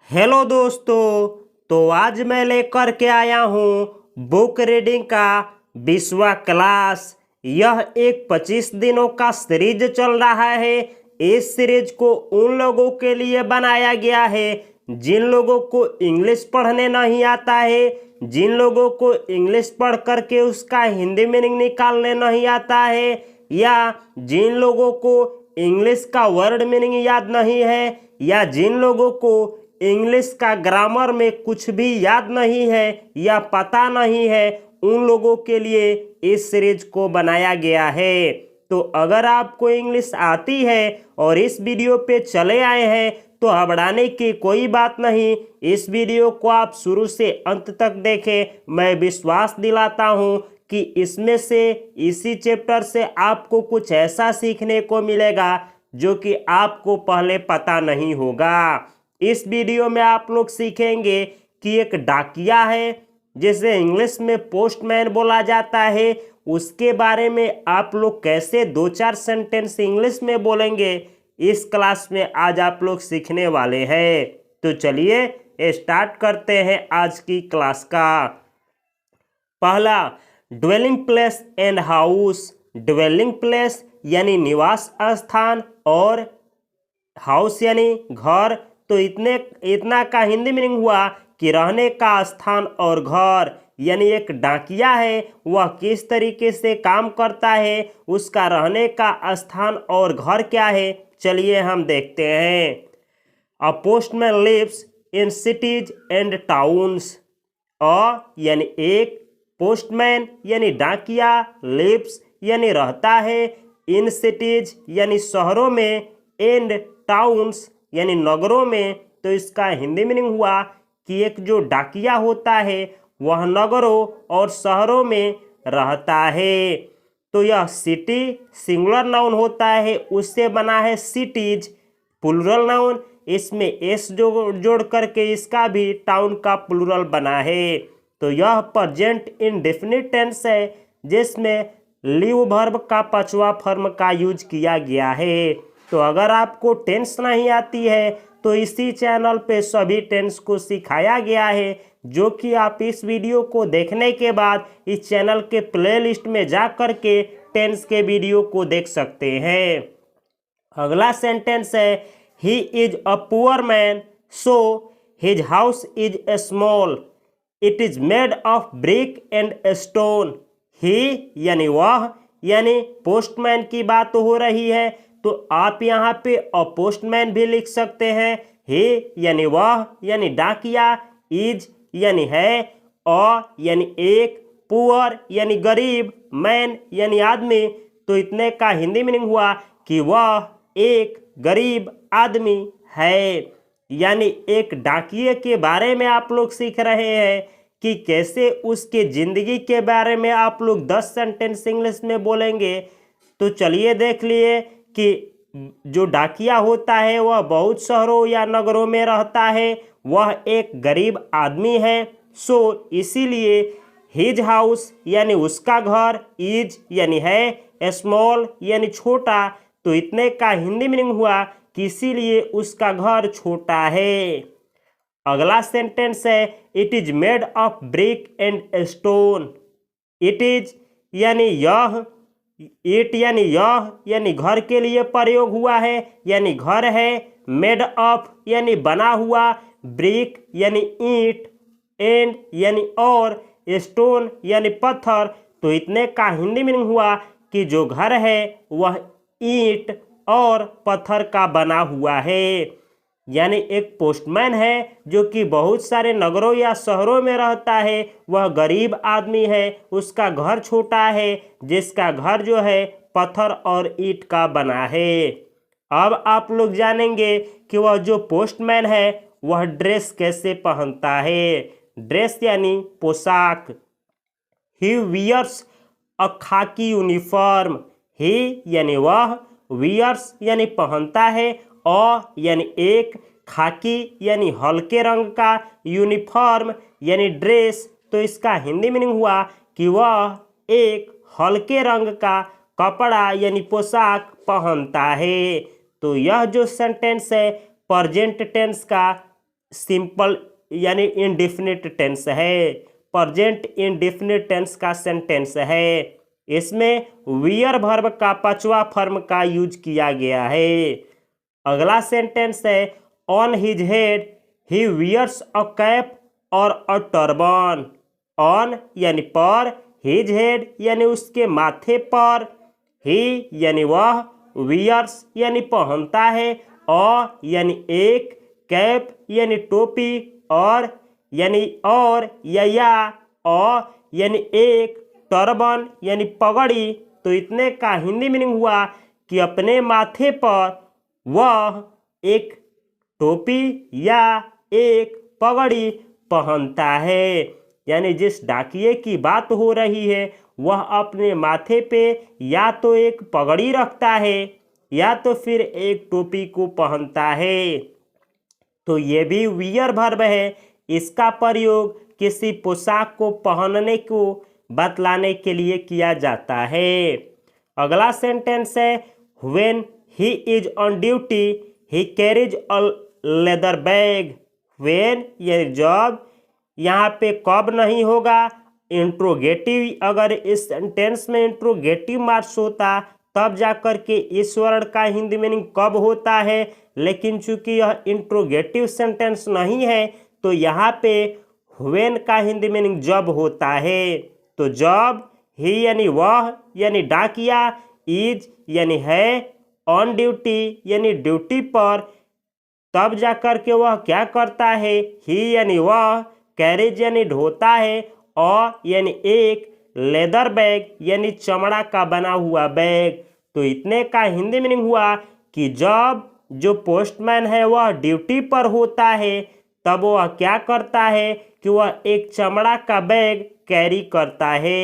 Hello दोस्तों। तो आज मैं लेकर के आया हूँ बुक रीडिंग का 20वां क्लास। यह एक 25 दिनों का सीरीज चल रहा है। इस सीरीज को उन लोगों के लिए बनाया गया है जिन लोगों को इंग्लिश पढ़ने नहीं आता है, जिन लोगों को इंग्लिश पढ़ करके उसका हिंदी मीनिंग निकालने नहीं आता है, या जिन लोगों को इंग्लिश का वर्ड मीनिंग याद नहीं है, या जिन लोगों को इंग्लिश का ग्रामर में कुछ भी याद नहीं है या पता नहीं है, उन लोगों के लिए इस सीरीज को बनाया गया है। तो अगर आपको इंग्लिश आती है और इस वीडियो पे चले आए हैं तो घबराने की कोई बात नहीं। इस वीडियो को आप शुरू से अंत तक देखें। मैं विश्वास दिलाता हूँ कि इसमें से इसी चैप्टर से आपको कुछ ऐसा सीखने को मिलेगा जो कि आपको पहले पता नहीं होगा। इस वीडियो में आप लोग सीखेंगे कि एक डाकिया है जिसे इंग्लिश में पोस्टमैन बोला जाता है, उसके बारे में आप लोग कैसे 2-4 सेंटेंस इंग्लिश में बोलेंगे, इस क्लास में आज आप लोग सीखने वाले हैं। तो चलिए स्टार्ट करते हैं आज की क्लास का। पहला, dwelling place and house. Dwelling place यानी निवास स्थान और हाउस यानी घर। तो इतना का हिंदी मीनिंग हुआ कि रहने का स्थान और घर। यानी एक डाकिया है, वह किस तरीके से काम करता है, उसका रहने का स्थान और घर क्या है, चलिए हम देखते हैं। A postman lives in cities and towns. यानी एक पोस्टमैन यानी डाकिया, लिव्स यानी रहता है, इन सिटीज यानी शहरों में, एंड टाउन्स यानी नगरों में। तो इसका हिंदी मीनिंग हुआ कि एक जो डाकिया होता है वह नगरों और शहरों में रहता है। तो यह सिटी सिंगुलर नाउन होता है, उससे बना है सिटीज प्लूरल नाउन। इसमें एस जोड़ करके इसका भी टाउन का प्लूरल बना है। तो यह प्रेजेंट इंडेफिनिट टेंस है जिसमें लिव वर्ब का 5वां फॉर्म का यूज किया गया है। तो अगर आपको टेंस नहीं आती है तो इसी चैनल पे सभी टेंस को सिखाया गया है, जो कि आप इस वीडियो को देखने के बाद इस चैनल के प्लेलिस्ट में जा कर के टेंस के वीडियो को देख सकते हैं। अगला सेंटेंस है, he is a poor man so his house is small, it is made of brick and stone. He यानी वह, यानी पोस्टमैन की बात हो रही है, तो आप यहाँ पे अ पोस्टमैन भी लिख सकते हैं। हे यानी वह यानी डाकिया, इज यानी है, अ यानी एक, पुअर यानी गरीब, मैन यानी आदमी। तो इतने का हिंदी मीनिंग हुआ कि वह एक गरीब आदमी है। यानी एक डाकिये के बारे में आप लोग सीख रहे हैं कि कैसे उसके जिंदगी के बारे में आप लोग 10 सेंटेंस इंग्लिश में बोलेंगे। तो चलिए देख लिए कि जो डाकिया होता है वह बहुत शहरों या नगरों में रहता है, वह एक गरीब आदमी है। सो इसीलिए हिज हाउस यानी उसका घर, इज यानी है, स्मॉल यानी छोटा। तो इतने का हिंदी मीनिंग हुआ कि इसीलिए उसका घर छोटा है। अगला सेंटेंस है, it is made of brick and stone. It is यानी यह, इट यानी यह यानी घर के लिए प्रयोग हुआ है, यानी घर है, मेड ऑफ यानी बना हुआ, ब्रिक यानी ईंट, एंड यानी और, स्टोन यानी पत्थर। तो इतने का हिंदी मीनिंग हुआ कि जो घर है वह ईंट और पत्थर का बना हुआ है। यानी एक पोस्टमैन है जो कि बहुत सारे नगरों या शहरों में रहता है, वह गरीब आदमी है, उसका घर छोटा है, जिसका घर जो है पत्थर और ईंट का बना है। अब आप लोग जानेंगे कि वह जो पोस्टमैन है वह ड्रेस कैसे पहनता है। ड्रेस यानी पोशाक। ही वियर्स अ खाकी यूनिफॉर्म। ही यानी वह, वियर्स यानी पहनता है, यानी एक, खाकी यानी हल्के रंग का, यूनिफॉर्म यानी ड्रेस। तो इसका हिंदी मीनिंग हुआ कि वह एक हल्के रंग का कपड़ा यानी पोशाक पहनता है। तो यह जो सेंटेंस है प्रेजेंट टेंस का सिंपल यानी इंडेफिनिट टेंस है, प्रेजेंट इंडेफिनिट टेंस का सेंटेंस है। इसमें वियर वर्ब का पांचवा फॉर्म का यूज किया गया है। अगला सेंटेंस है on his head he wears a cap और अ टर्बन। ऑन यानी पर, हिज हेड यानी उसके माथे पर, ही यानी वह, वियर्स यानी पहनता है, और यानी एक, कैप यानी टोपी, और यानी और और यानी एक, टर्बन यानी पगड़ी। तो इतने का हिंदी मीनिंग हुआ कि अपने माथे पर वह एक टोपी या एक पगड़ी पहनता है। यानी जिस डाकिये की बात हो रही है वह अपने माथे पे या तो एक पगड़ी रखता है या तो फिर एक टोपी को पहनता है। तो ये भी वियर वर्ब है। इसका प्रयोग किसी पोशाक को पहनने को बतलाने के लिए किया जाता है। अगला सेंटेंस है when he is on duty he carries a leather bag. When ये जब, यहाँ पे कब नहीं होगा। इंट्रोगेटिव, अगर इस सेंटेंस में इंट्रोगेटिव मार्क्स होता तब जाकर के इस वर्ण का हिंदी मीनिंग कब होता है, लेकिन चूंकि यह इंट्रोगेटिव सेंटेंस नहीं है तो यहाँ पे व्हेन का हिंदी मीनिंग जब होता है। तो जब, ही यानी वह यानी डाकिया, इज यानी है, ऑन ड्यूटी यानी ड्यूटी पर, तब जाकर के वह क्या करता है, ही यानी वह, कैरेज यानी ढोता है, और यानी एक, लेदर बैग यानी चमड़ा का बना हुआ बैग। तो इतने का हिंदी मीनिंग हुआ कि जब जो पोस्टमैन है वह ड्यूटी पर होता है तब वह क्या करता है कि वह एक चमड़ा का बैग कैरी करता है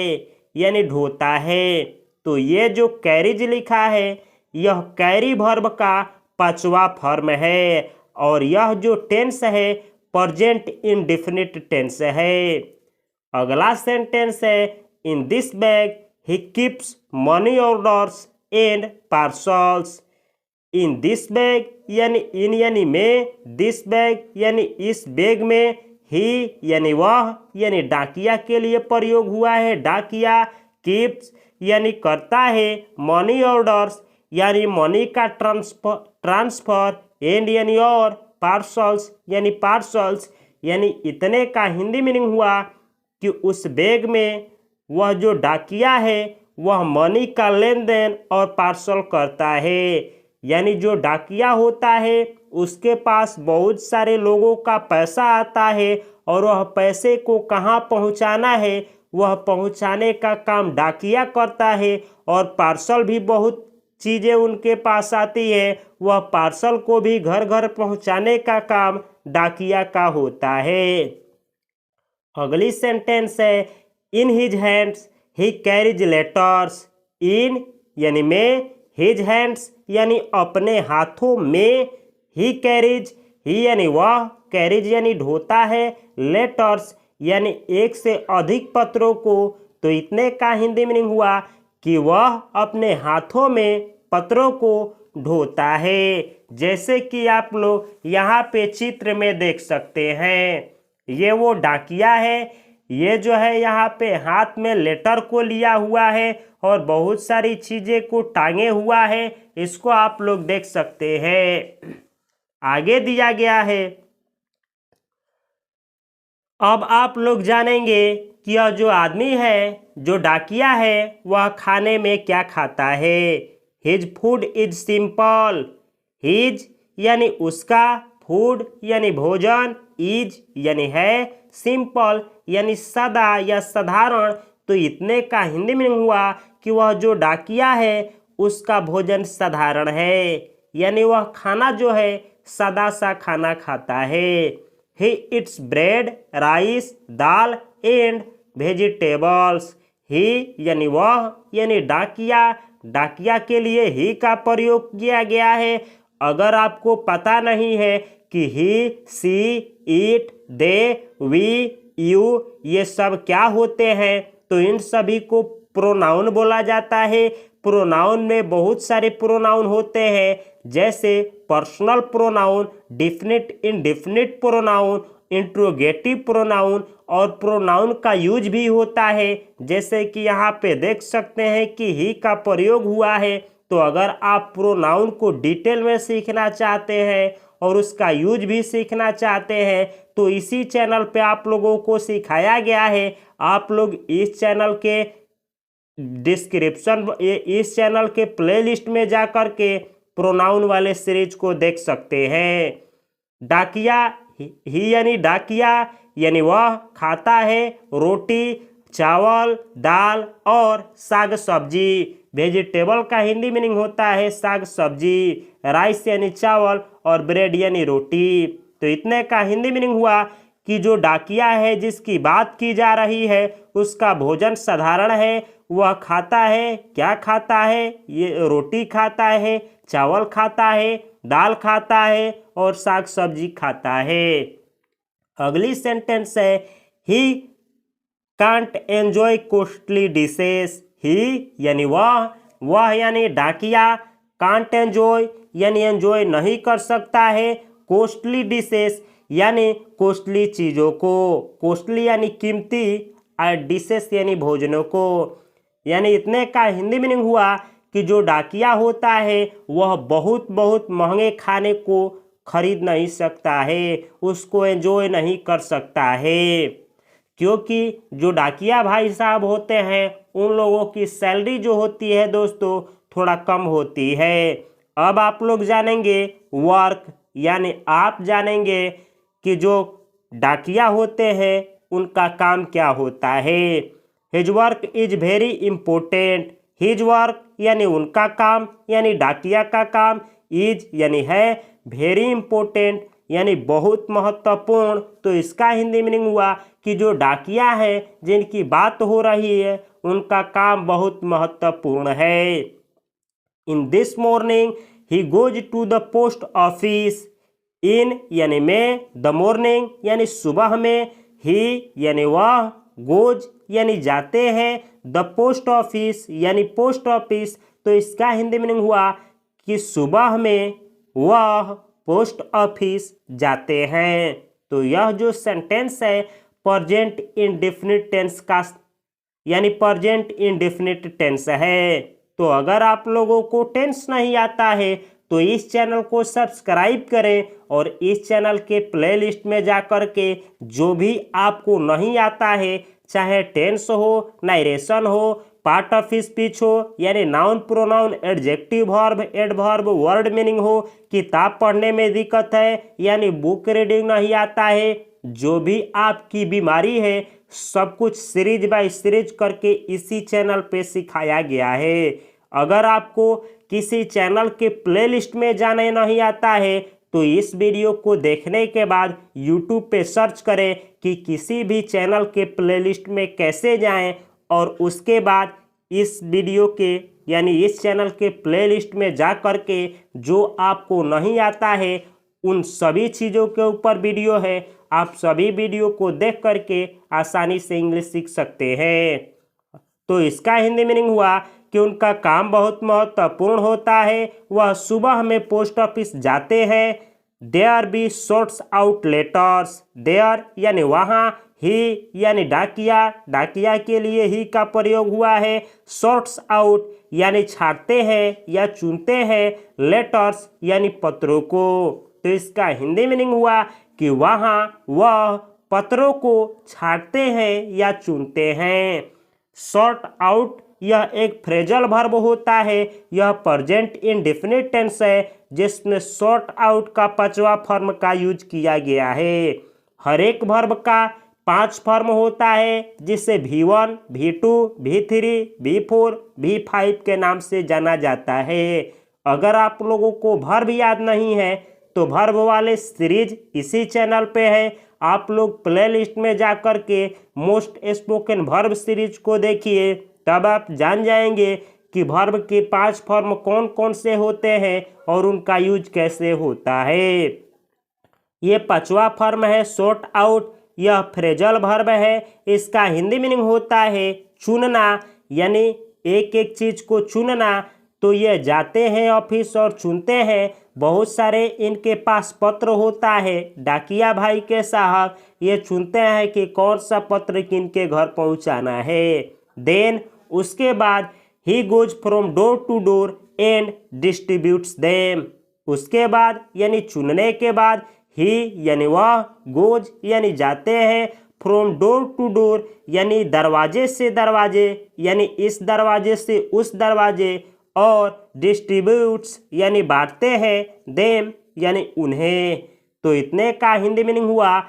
यानी ढोता है। तो ये जो कैरीज लिखा है यह कैरी वर्ब का पांचवा फॉर्म है, और यह जो टेंस है प्रेजेंट इंडेफिनिट टेंस है। अगला सेंटेंस है in this bag he keeps money orders and parcels. In this bag यानी इन यानी में, दिस बैग यानी इस बैग में, ही यानी वह यानी डाकिया के लिए प्रयोग हुआ है डाकिया, कीप्स यानी करता है, मनी ऑर्डर्स यानी मनी का ट्रांसफर, एंड यानी और, पार्सल्स यानी पार्सल्स। यानी इतने का हिंदी मीनिंग हुआ कि उस बैग में वह जो डाकिया है वह मनी का लेन देन और पार्सल करता है। यानी जो डाकिया होता है उसके पास बहुत सारे लोगों का पैसा आता है और वह पैसे को कहाँ पहुँचाना है वह पहुँचाने का काम डाकिया करता है, और पार्सल भी बहुत चीज़ें उनके पास आती है, वह पार्सल को भी घर घर पहुँचाने का काम डाकिया का होता है। अगली सेंटेंस है in his hands he carries letters. In यानी में, हिज हैंड्स यानी अपने हाथों में, ही कैरीज, ही यानी वह, कैरीज यानी ढोता है, लेटर्स यानी एक से अधिक पत्रों को। तो इतने का हिंदी मीनिंग हुआ कि वह अपने हाथों में पत्रों को ढोता है। जैसे कि आप लोग यहाँ पे चित्र में देख सकते हैं, ये वो डाकिया है, ये जो है यहाँ पे हाथ में लेटर को लिया हुआ है और बहुत सारी चीज़ें को टांगे हुआ है, इसको आप लोग देख सकते हैं। आगे दिया गया है, अब आप लोग जानेंगे कि यह जो आदमी है, जो डाकिया है, वह खाने में क्या खाता है। His food is simple. His यानी उसका, फूड यानी भोजन, इज यानी है, सिंपल यानी सादा या साधारण। तो इतने का हिंदी में हुआ कि वह जो डाकिया है उसका भोजन साधारण है, यानी वह खाना जो है सादा सा खाना खाता है। He eats bread, rice, dal and vegetables. He यानी वह यानी डाकिया, डाकिया के लिए ही का प्रयोग किया गया है। अगर आपको पता नहीं है कि ही, सी, इट, दे, वी, यू ये सब क्या होते हैं, तो इन सभी को प्रोनाउन बोला जाता है। प्रोनाउन में बहुत सारे प्रोनाउन होते हैं, जैसे personal pronoun, definite indefinite pronoun, interrogative pronoun और प्रोनाउन का यूज भी होता है। जैसे कि यहाँ पे देख सकते हैं कि ही का प्रयोग हुआ है। तो अगर आप प्रोनाउन को डिटेल में सीखना चाहते हैं और उसका यूज भी सीखना चाहते हैं तो इसी चैनल पे आप लोगों को सिखाया गया है। आप लोग इस चैनल के डिस्क्रिप्शन, इस चैनल के प्लेलिस्ट में जा कर के प्रोनाउन वाले सीरीज को देख सकते हैं। डाकिया, ही यानी डाकिया यानी वह खाता है रोटी, चावल, दाल और साग सब्जी। वेजिटेबल का हिंदी मीनिंग होता है साग सब्जी। राइस यानी चावल और ब्रेड यानी रोटी। तो इतने का हिंदी मीनिंग हुआ कि जो डाकिया है जिसकी बात की जा रही है उसका भोजन साधारण है। वह खाता है, क्या खाता है? ये रोटी खाता है, चावल खाता है, दाल खाता है और साग सब्जी खाता है। अगली सेंटेंस है he can't enjoy costly dishes. He यानी वह यानी डाकिया, कांट एंजॉय यानी एंजॉय नहीं कर सकता है, कॉस्टली डिशेस यानी कॉस्टली चीज़ों को। कॉस्टली यानी कीमती और डिशेस यानी भोजनों को। यानी इतने का हिंदी मीनिंग हुआ कि जो डाकिया होता है वह बहुत बहुत महंगे खाने को खरीद नहीं सकता है, उसको एंजॉय नहीं कर सकता है। क्योंकि जो डाकिया भाई साहब होते हैं उन लोगों की सैलरी जो होती है दोस्तों थोड़ा कम होती है। अब आप लोग जानेंगे वर्क, यानी आप जानेंगे कि जो डाकिया होते हैं उनका काम क्या होता है। His work is very important. His work यानी उनका काम, यानी डाकिया का काम, इज यानी है, वेरी इम्पोर्टेंट यानी बहुत महत्वपूर्ण। तो इसका हिंदी मीनिंग हुआ कि जो डाकिया है जिनकी बात हो रही है उनका काम बहुत महत्वपूर्ण है। In this morning he goes to the post office. In यानी में, द मॉर्निंग यानी सुबह में, ही यानी वह, गोज यानी जाते हैं, द पोस्ट ऑफिस यानी पोस्ट ऑफिस। तो इसका हिंदी मीनिंग हुआ कि सुबह में वह पोस्ट ऑफिस जाते हैं। तो यह जो सेंटेंस है प्रेजेंट इंडेफिनिट टेंस का यानी प्रेजेंट इंडेफिनिट टेंस है। तो अगर आप लोगों को टेंस नहीं आता है तो इस चैनल को सब्सक्राइब करें और इस चैनल के प्लेलिस्ट में जा कर के जो भी आपको नहीं आता है, चाहे टेंस हो, नारेशन हो, पार्ट ऑफ स्पीच हो, यानी noun, pronoun, adjective verb, adverb, word meaning हो, किताब पढ़ने में दिक्कत है यानी बुक रीडिंग नहीं आता है, जो भी आपकी बीमारी है सब कुछ सीरीज बाय सीरीज करके इसी चैनल पे सिखाया गया है। अगर आपको किसी चैनल के प्लेलिस्ट में जाने नहीं आता है तो इस वीडियो को देखने के बाद YouTube पे सर्च करें कि किसी भी चैनल के प्लेलिस्ट में कैसे जाएं और उसके बाद इस वीडियो के यानी इस चैनल के प्लेलिस्ट में जा कर के जो आपको नहीं आता है उन सभी चीज़ों के ऊपर वीडियो है। आप सभी वीडियो को देख करके आसानी से इंग्लिश सीख सकते हैं। तो इसका हिंदी मीनिंग हुआ कि उनका काम बहुत महत्वपूर्ण होता है। वह सुबह में पोस्ट ऑफिस जाते हैं। There be sorts out letters. There यानी वहाँ, ही यानी डाकिया, डाकिया के लिए ही का प्रयोग हुआ है। सॉर्ट्स आउट यानी छांटते हैं या चुनते हैं, लेटर्स यानी पत्रों को। तो इसका हिंदी मीनिंग हुआ कि वहाँ वह पत्रों को छांटते हैं या चुनते हैं। सॉर्ट आउट यह एक फ्रेजल वर्ब होता है। यह प्रेजेंट इंडेफिनिट टेंस है जिसमें सॉर्ट आउट का 5वां फॉर्म का यूज किया गया है। हर एक वर्ब का 5 फॉर्म होता है जिसे V1, V2, V3, V4, V5 के नाम से जाना जाता है। अगर आप लोगों को वर्ब याद नहीं है तो वर्ब वाले सीरीज इसी चैनल पे है। आप लोग प्लेलिस्ट में जा कर के मोस्ट स्पोकन वर्ब सीरीज को देखिए, तब आप जान जाएंगे कि वर्ब के 5 फॉर्म कौन कौन से होते हैं और उनका यूज कैसे होता है। ये 5वां फॉर्म है सॉर्ट आउट। यह फ्रेजल वर्ब है। इसका हिंदी मीनिंग होता है चुनना, यानी एक एक चीज को चुनना। तो ये जाते हैं ऑफिस और चुनते हैं। बहुत सारे इनके पास पत्र होता है, डाकिया भाई के साहब ये चुनते हैं कि कौन सा पत्र किनके घर पहुंचाना है। देन उसके बाद he goes from door to door and distributes them. उसके बाद यानी चुनने के बाद ही यानी वह, गोज यानी जाते हैं, फ्रॉम डोर टू डोर यानी दरवाजे से दरवाजे, यानी इस दरवाजे से उस दरवाजे, और डिस्ट्रीब्यूट्स यानी बांटते हैं, देम यानी उन्हें। तो इतने का हिंदी मीनिंग हुआ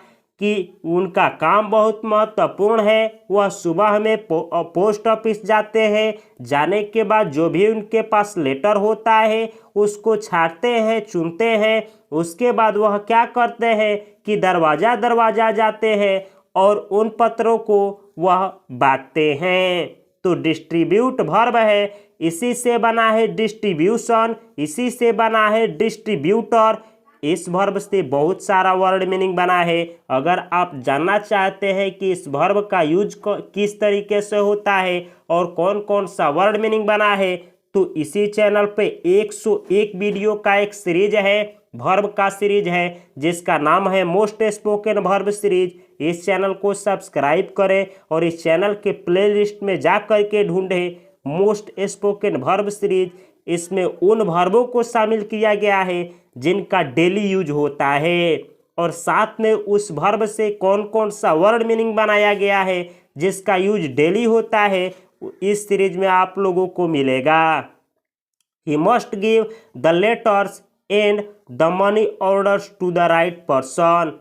कि उनका काम बहुत महत्वपूर्ण है। वह सुबह में पोस्ट ऑफिस जाते हैं, जाने के बाद जो भी उनके पास लेटर होता है उसको छांटते हैं, चुनते हैं। उसके बाद वह क्या करते हैं कि दरवाज़ा दरवाज़ा जाते हैं और उन पत्रों को वह बांटते हैं। तो डिस्ट्रीब्यूट वर्ब है, इसी से बना है डिस्ट्रीब्यूशन, इसी से बना है डिस्ट्रीब्यूटर। इस वर्ब से बहुत सारा वर्ड मीनिंग बना है। अगर आप जानना चाहते हैं कि इस वर्ब का यूज किस तरीके से होता है और कौन कौन सा वर्ड मीनिंग बना है, तो इसी चैनल पे 101 वीडियो का एक सीरीज है, वर्ब का सीरीज है, जिसका नाम है मोस्ट स्पोकन वर्ब सीरीज। इस चैनल को सब्सक्राइब करें और इस चैनल के प्लेलिस्ट में जा कर के ढूंढें मोस्ट स्पोकन वर्ब सीरीज। इसमें उन वर्बों को शामिल किया गया है जिनका डेली यूज होता है, और साथ में उस वर्ब से कौन कौन सा वर्ड मीनिंग बनाया गया है जिसका यूज डेली होता है, इस सीरीज में आप लोगों को मिलेगा। He must give the letters and the money orders to the right person.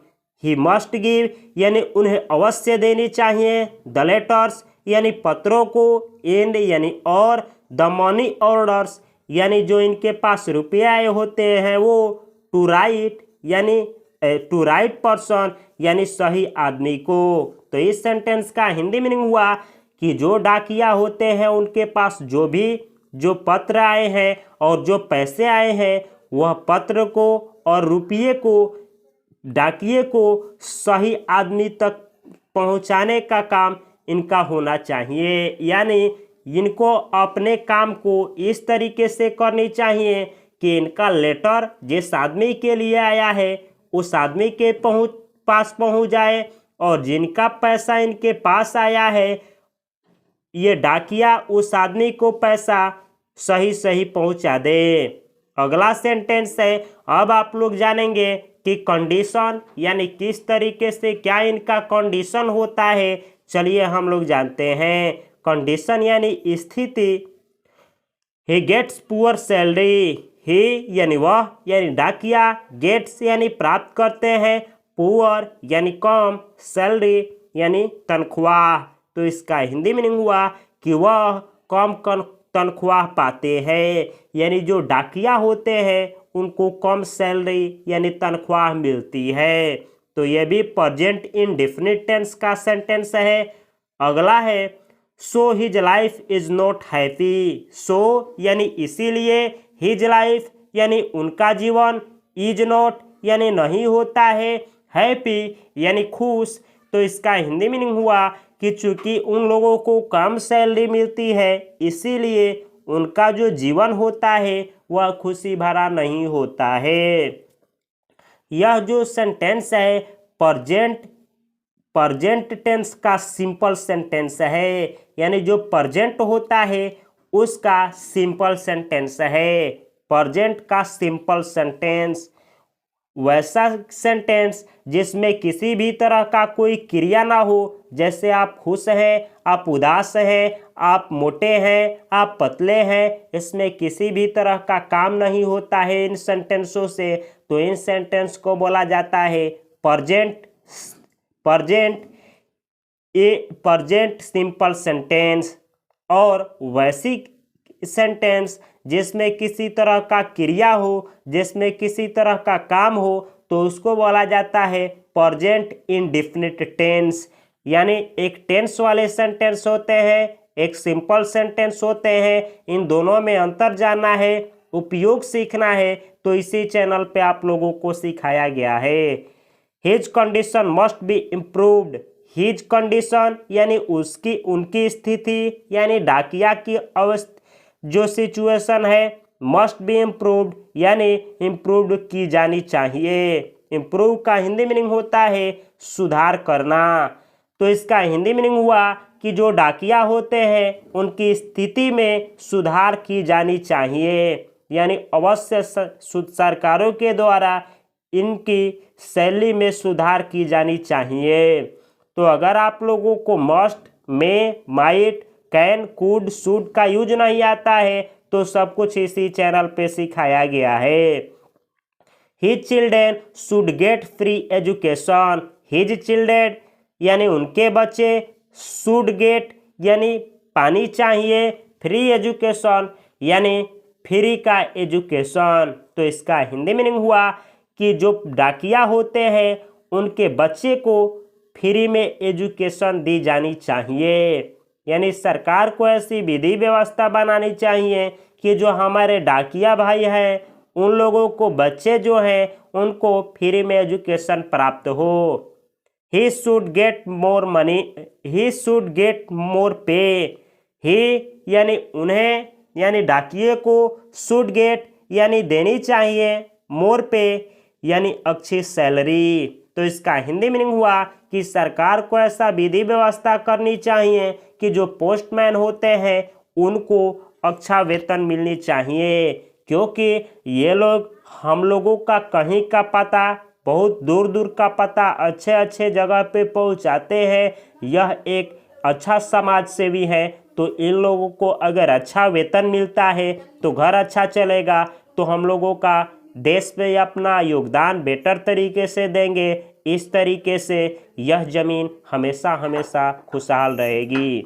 He must give यानी उन्हें अवश्य देनी चाहिए, द लेटर्स यानी पत्रों को, एंड यानी और, द मनी ऑर्डर्स यानी जो इनके पास रुपये आए होते हैं वो, टू राइट यानी टू राइट पर्सन यानी सही आदमी को। तो इस सेंटेंस का हिंदी मीनिंग हुआ कि जो डाकिया होते हैं उनके पास जो पत्र आए हैं और जो पैसे आए हैं, वह पत्र को और रुपये को, डाकिये को सही आदमी तक पहुंचाने का काम इनका होना चाहिए। यानी इनको अपने काम को इस तरीके से करनी चाहिए कि इनका लेटर जिस आदमी के लिए आया है उस आदमी के पास पहुंच जाए, और जिनका पैसा इनके पास आया है ये डाकिया उस आदमी को पैसा सही सही पहुंचा दे। अगला सेंटेंस है, अब आप लोग जानेंगे कि कंडीशन यानी किस तरीके से क्या इनका कंडीशन होता है। चलिए हम लोग जानते हैं। कंडीशन यानी स्थिति। He gets poor salary. He यानी वह यानी डाकिया, गेट्स यानी प्राप्त करते हैं, पुअर यानी कम, सैलरी यानी तनख्वाह। तो इसका हिंदी मीनिंग हुआ कि वह कम तनख्वाह पाते हैं, यानी जो डाकिया होते हैं उनको कम सैलरी यानी तनख्वाह मिलती है। तो यह भी प्रेजेंट इंडेफिनिट टेंस का सेंटेंस है। अगला है, so his life is not happy. So यानी इसीलिए, हिज लाइफ यानी उनका जीवन, इज नॉट यानी नहीं होता है, हैप्पी यानी खुश। तो इसका हिंदी मीनिंग हुआ कि चूंकि उन लोगों को कम सैलरी मिलती है इसीलिए उनका जो जीवन होता है वह खुशी भरा नहीं होता है। यह जो सेंटेंस है प्रेजेंट टेंस का सिंपल सेंटेंस है, यानी जो प्रेजेंट होता है उसका सिंपल सेंटेंस है। प्रेजेंट का सिंपल सेंटेंस वैसा सेंटेंस जिसमें किसी भी तरह का कोई क्रिया ना हो, जैसे आप खुश हैं, आप उदास हैं, आप मोटे हैं, आप पतले हैं, इसमें किसी भी तरह का काम नहीं होता है इन सेंटेंसों से। तो इन सेंटेंस को बोला जाता है प्रेजेंट सिंपल सेंटेंस। और वैसी सेंटेंस जिसमें किसी तरह का क्रिया हो, जिसमें किसी तरह का काम हो, तो उसको बोला जाता है प्रेजेंट इंडेफिनिट टेंस। यानी एक टेंस वाले सेंटेंस होते हैं, एक सिंपल सेंटेंस होते हैं। इन दोनों में अंतर जानना है, उपयोग सीखना है, तो इसी चैनल पे आप लोगों को सिखाया गया है। His condition must be improved. His condition यानी उनकी स्थिति, यानी डाकिया की जो सिचुएशन है मस्ट बी इम्प्रूव्ड, यानी इम्प्रूव्ड की जानी चाहिए। इम्प्रूव का हिंदी मीनिंग होता है सुधार करना। तो इसका हिंदी मीनिंग हुआ कि जो डाकिया होते हैं उनकी स्थिति में सुधार की जानी चाहिए, यानी अवश्य सरकारों के द्वारा इनकी शैली में सुधार की जानी चाहिए। तो अगर आप लोगों को must, may, might, can, could, should का यूज नहीं आता है तो सब कुछ इसी चैनल पे सिखाया गया है। His children should get free education. His children यानी उनके बच्चे, शुड गेट यानी पानी चाहिए, फ्री एजुकेशन यानी फ्री का एजुकेशन। तो इसका हिंदी मीनिंग हुआ कि जो डाकिया होते हैं उनके बच्चे को फ्री में एजुकेशन दी जानी चाहिए, यानी सरकार को ऐसी विधि व्यवस्था बनानी चाहिए कि जो हमारे डाकिया भाई हैं उन लोगों को बच्चे जो हैं उनको फ्री में एजुकेशन प्राप्त हो। He should get more money, he should get more पे। ही यानी उन्हें यानी डाकिये को, शुड गेट यानी देनी चाहिए, मोर पे यानी अच्छी सैलरी। तो इसका हिंदी मीनिंग हुआ कि सरकार को ऐसा विधि व्यवस्था करनी चाहिए कि जो पोस्टमैन होते हैं उनको अच्छा वेतन मिलनी चाहिए, क्योंकि ये लोग हम लोगों का कहीं का पता, बहुत दूर दूर का पता अच्छे अच्छे जगह पे पहुंचाते हैं। यह एक अच्छा समाज सेवी है। तो इन लोगों को अगर अच्छा वेतन मिलता है तो घर अच्छा चलेगा, तो हम लोगों का देश पे अपना योगदान बेटर तरीके से देंगे। इस तरीके से यह ज़मीन हमेशा हमेशा खुशहाल रहेगी।